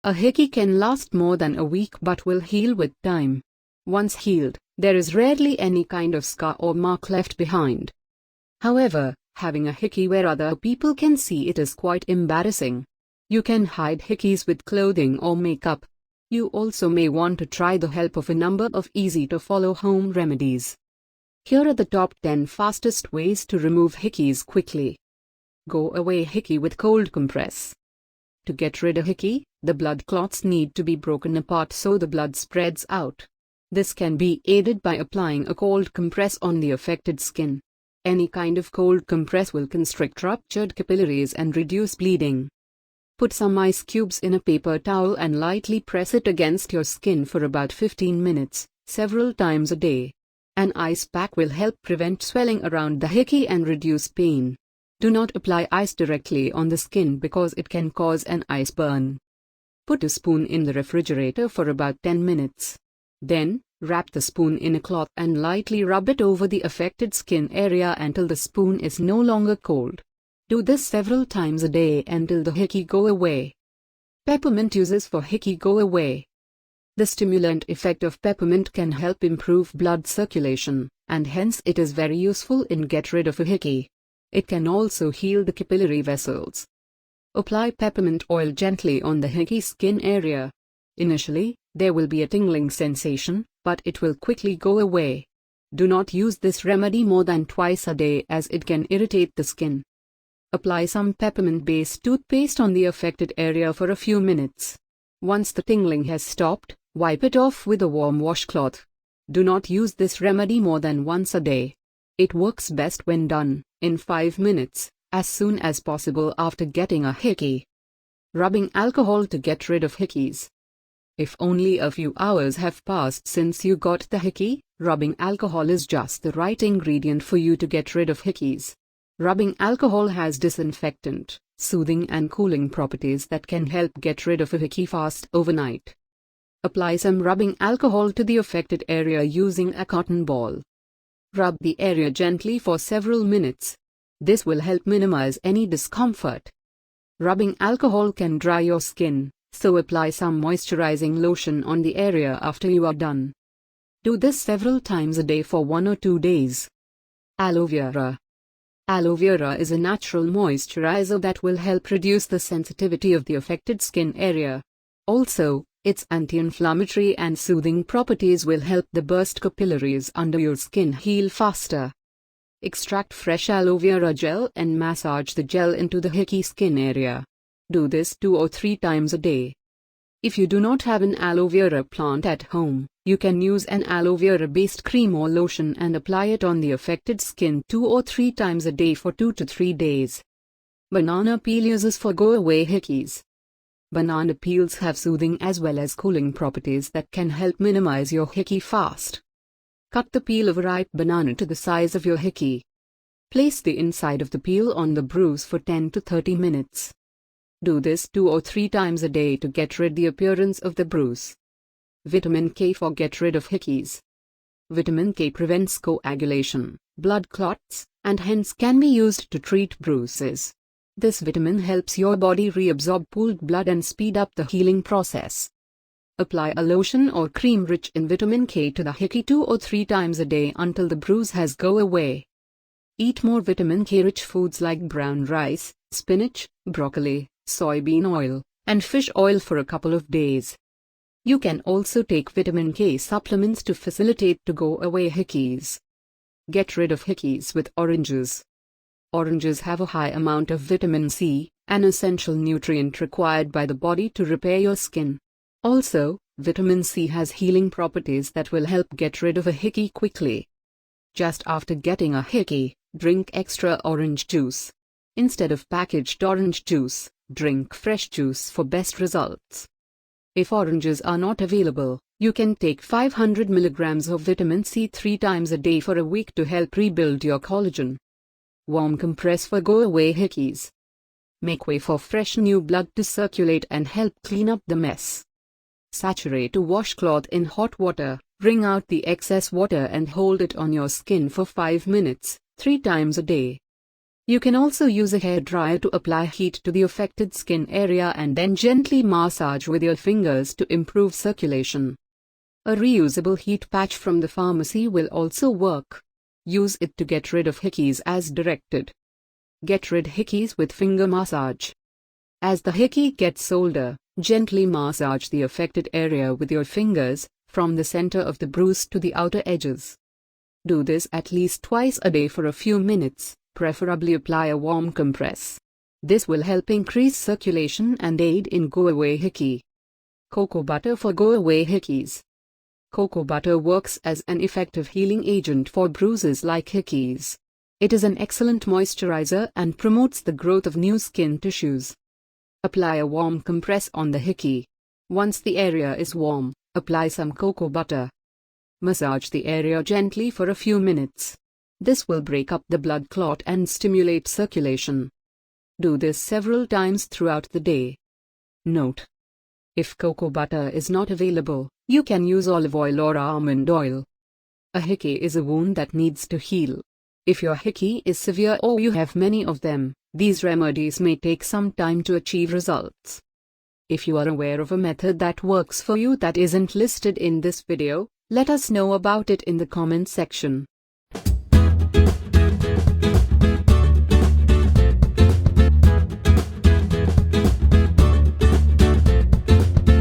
A hickey can last more than a week but will heal with time. Once healed, there is rarely any kind of scar or mark left behind. However, having a hickey where other people can see it is quite embarrassing. You can hide hickeys with clothing or makeup. You also may want to try the help of a number of easy-to-follow home remedies. Here are the top 10 fastest ways to remove hickeys quickly. Go away hickey with cold compress. To get rid of hickey, the blood clots need to be broken apart so the blood spreads out. This can be aided by applying a cold compress on the affected skin. Any kind of cold compress will constrict ruptured capillaries and reduce bleeding. Put some ice cubes in a paper towel and lightly press it against your skin for about 15 minutes, several times a day. An ice pack will help prevent swelling around the hickey and reduce pain. Do not apply ice directly on the skin because it can cause an ice burn. Put a spoon in the refrigerator for about 10 minutes. Then, wrap the spoon in a cloth and lightly rub it over the affected skin area until the spoon is no longer cold. Do this several times a day until the hickey go away. Peppermint uses for hickey go away. The stimulant effect of peppermint can help improve blood circulation, and hence it is very useful in get rid of a hickey. It can also heal the capillary vessels. Apply peppermint oil gently on the hickey skin area. Initially, there will be a tingling sensation, but it will quickly go away. Do not use this remedy more than twice a day as it can irritate the skin. Apply some peppermint-based toothpaste on the affected area for a few minutes. Once the tingling has stopped, wipe it off with a warm washcloth. Do not use this remedy more than once a day. It works best when done in 5 minutes, as soon as possible after getting a hickey. Rubbing alcohol to get rid of hickeys. If only a few hours have passed since you got the hickey, rubbing alcohol is just the right ingredient for you to get rid of hickeys. Rubbing alcohol has disinfectant, soothing and cooling properties that can help get rid of a hickey fast overnight. Apply some rubbing alcohol to the affected area using a cotton ball. Rub the area gently for several minutes. This will help minimize any discomfort. Rubbing alcohol can dry your skin, so apply some moisturizing lotion on the area after you are done. Do this several times a day for 1 or 2 days. Aloe vera. Aloe vera is a natural moisturizer that will help reduce the sensitivity of the affected skin area. Also, its anti-inflammatory and soothing properties will help the burst capillaries under your skin heal faster. Extract fresh aloe vera gel and massage the gel into the hickey skin area. Do this 2 or 3 times a day. If you do not have an aloe vera plant at home, you can use an aloe vera based cream or lotion and apply it on the affected skin 2 or 3 times a day for 2 to 3 days. Banana peel uses for go away hickeys. Banana peels have soothing as well as cooling properties that can help minimize your hickey fast. Cut the peel of a ripe banana to the size of your hickey. Place the inside of the peel on the bruise for 10 to 30 minutes. Do this 2 or 3 times a day to get rid the appearance of the bruise. Vitamin K for get rid of hickeys. Vitamin K prevents coagulation, blood clots, and hence can be used to treat bruises. This vitamin helps your body reabsorb pooled blood and speed up the healing process. Apply a lotion or cream rich in vitamin K to the hickey 2 or 3 times a day until the bruise has go away. Eat more vitamin K rich foods like brown rice, spinach, broccoli, soybean oil, and fish oil for a couple of days. You can also take vitamin K supplements to facilitate to go away hickeys. Get rid of hickeys with oranges. Oranges have a high amount of vitamin C, an essential nutrient required by the body to repair your skin. Also, vitamin C has healing properties that will help get rid of a hickey quickly. Just after getting a hickey, drink extra orange juice. Instead of packaged orange juice, drink fresh juice for best results. If oranges are not available, you can take 500 mg of vitamin C 3 times a day for a week to help rebuild your collagen. Warm compress for go away hickeys. Make way for fresh new blood to circulate and help clean up the mess. Saturate a washcloth in hot water, wring out the excess water and hold it on your skin for 5 minutes, 3 times a day. You can also use a hairdryer to apply heat to the affected skin area and then gently massage with your fingers to improve circulation. A reusable heat patch from the pharmacy will also work. Use it to get rid of hickeys as directed. Get rid hickeys with finger massage. As the hickey gets older, gently massage the affected area with your fingers, from the center of the bruise to the outer edges. Do this at least twice a day for a few minutes, preferably apply a warm compress. This will help increase circulation and aid in go-away hickey. Cocoa butter for go-away hickeys. Cocoa butter works as an effective healing agent for bruises like hickeys. It is an excellent moisturizer and promotes the growth of new skin tissues. Apply a warm compress on the hickey. Once the area is warm, apply some cocoa butter. Massage the area gently for a few minutes. This will break up the blood clot and stimulate circulation. Do this several times throughout the day. Note: if cocoa butter is not available, you can use olive oil or almond oil. A hickey is a wound that needs to heal. If your hickey is severe or you have many of them, these remedies may take some time to achieve results. If you are aware of a method that works for you that isn't listed in this video, let us know about it in the comment section.